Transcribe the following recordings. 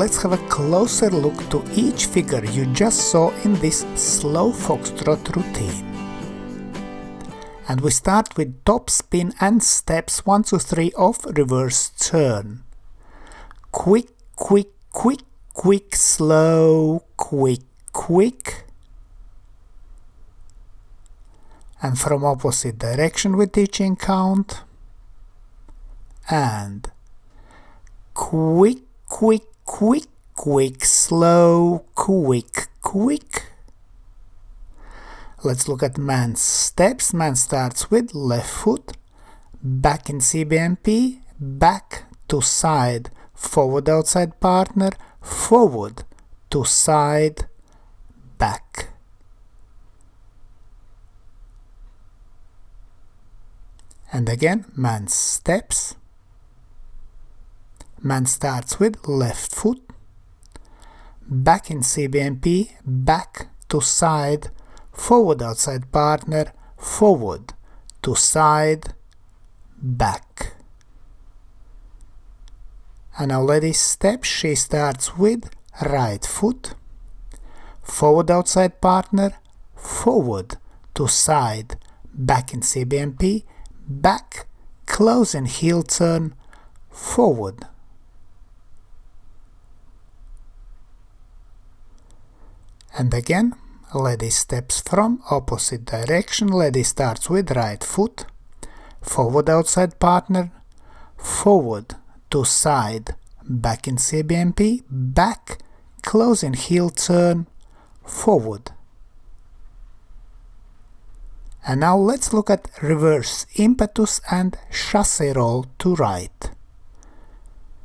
let's have a closer look to each figure you just saw in this slow foxtrot routine. And we start with top spin and steps 1 to 3 of reverse turn. Quick, quick, quick, quick, slow, quick, quick. And from opposite direction with teaching count. And quick, quick, quick, quick, slow, quick, quick. Let's look at man's steps. Man starts with left foot, back in CBMP, back to side, forward outside partner, forward to side, back. And again, man steps. Man starts with left foot, back in CBMP, back to side, forward outside partner, forward to side, back. And now ladies step, she starts with right foot, forward outside partner, forward to side, back in CBMP, back, close and heel turn, forward. And again, lady steps from opposite direction. Lady starts with right foot, forward outside partner, forward to side, back in CBMP, back, close and heel turn, forward. And now let's look at reverse impetus and chasse roll to right.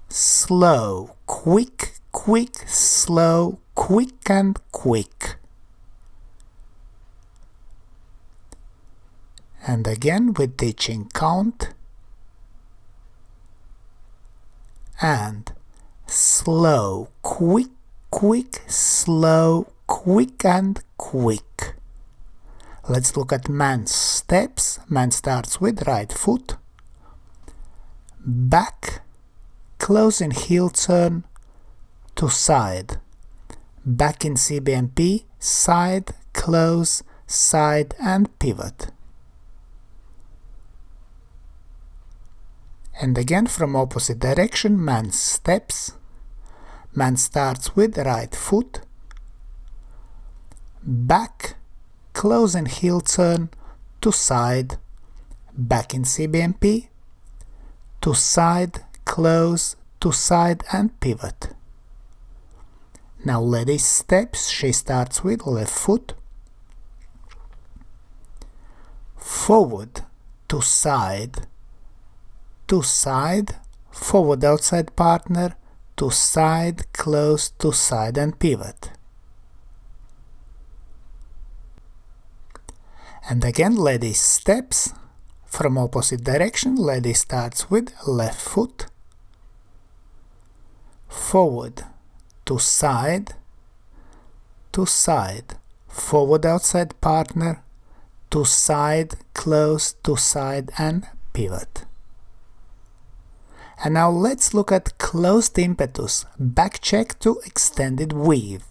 Slow, quick, quick, slow, quick and quick. And again with teaching count. And slow, quick, quick, slow, quick and quick. Let's look at man's steps. Man starts with right foot, back, close and heel turn, to side, back in CBMP, side, close, side and pivot. And again from opposite direction, man steps. Man starts with right foot, back, close and heel turn, to side, back in CBMP, to side, close, to side and pivot. Now lady steps, she starts with left foot, forward, to side, forward outside partner, to side, close, to side and pivot. And again lady steps from opposite direction. Lady starts with left foot, forward to side, forward outside partner, to side, close, to side and pivot. And now let's look at closed impetus, back check to extended weave.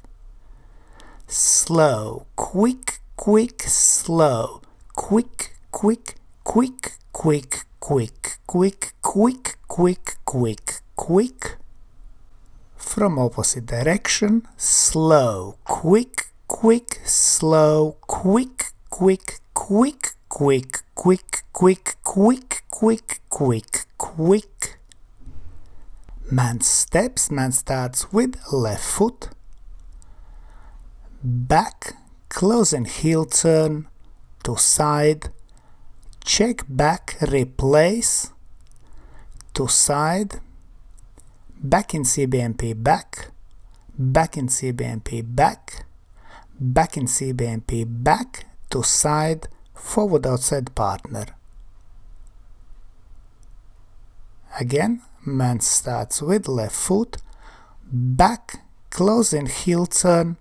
Slow, quick, quick, slow, quick, quick, quick, quick, quick, quick, quick, quick, quick, quick. From opposite direction, slow, quick, quick, slow, quick, quick, quick, quick, quick, quick, quick, quick, quick, quick. Man steps, man starts with left foot, back, close and heel turn, to side, check back, replace, to side, back in CBMP back, back in CBMP back, back in CBMP back, to side, forward outside partner. Again, man starts with left foot, back, close and heel turn,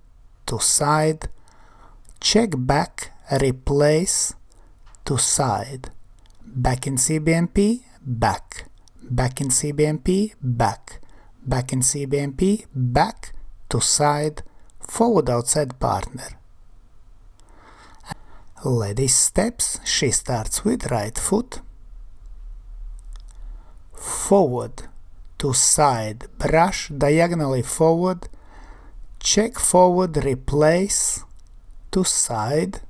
to side, check back, replace, to side, back in CBMP, back, back in CBMP, back, back in CBMP, back to side, forward outside partner. Ladies steps, she starts with right foot, forward to side, brush diagonally forward, check forward, replace, to side,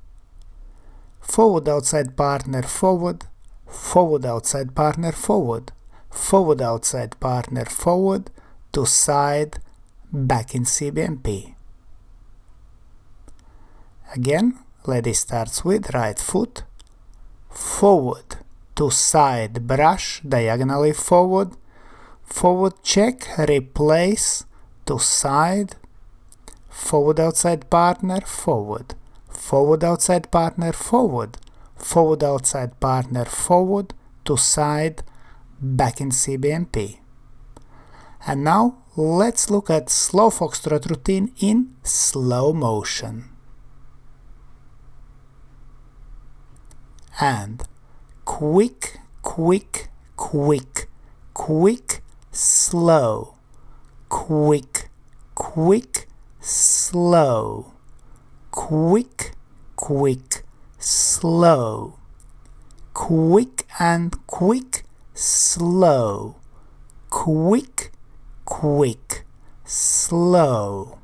forward outside partner forward, forward outside partner forward, forward outside partner forward, to side, back in CBMP. Again, lady starts with right foot, forward to side, brush diagonally forward, forward check, replace, to side, forward outside partner forward, forward outside partner forward, forward outside partner forward, to side, back in CBMP. And now let's look at slow foxtrot routine in slow motion. And quick, quick, quick, quick, slow, quick, quick, slow, quick, quick, slow, quick and quick, slow, quick, quick, slow,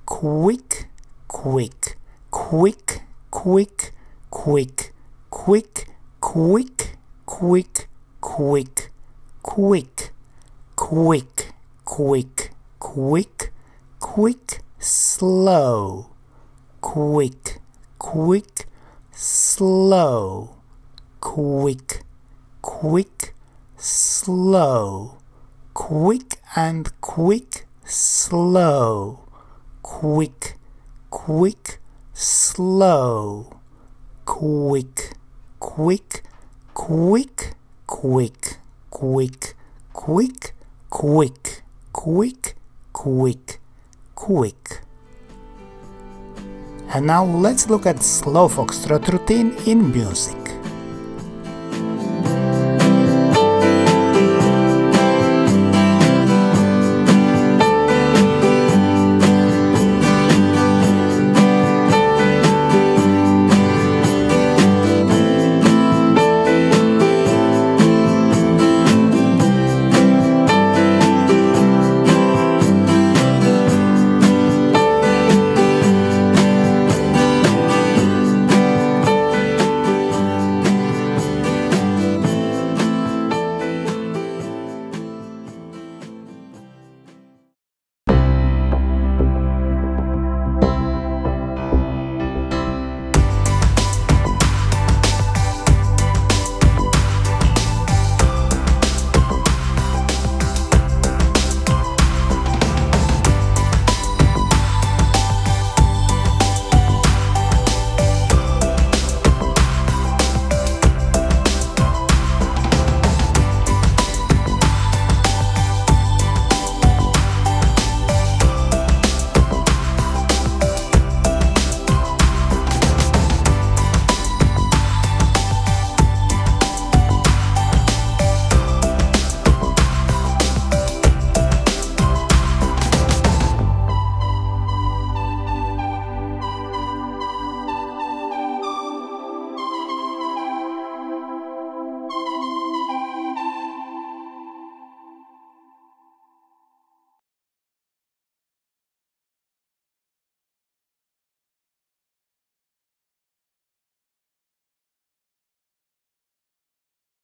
quick, quick, quick, quick, quick, quick, quick, quick, quick, quick, quick, quick, quick, quick, slow, quick, quick, slow, quick, quick, slow, quick and quick, slow, quick, quick, slow, quick, quick, quick, quick, quick, quick, quick, quick, quick, quick. And now let's look at slow foxtrot routine in music.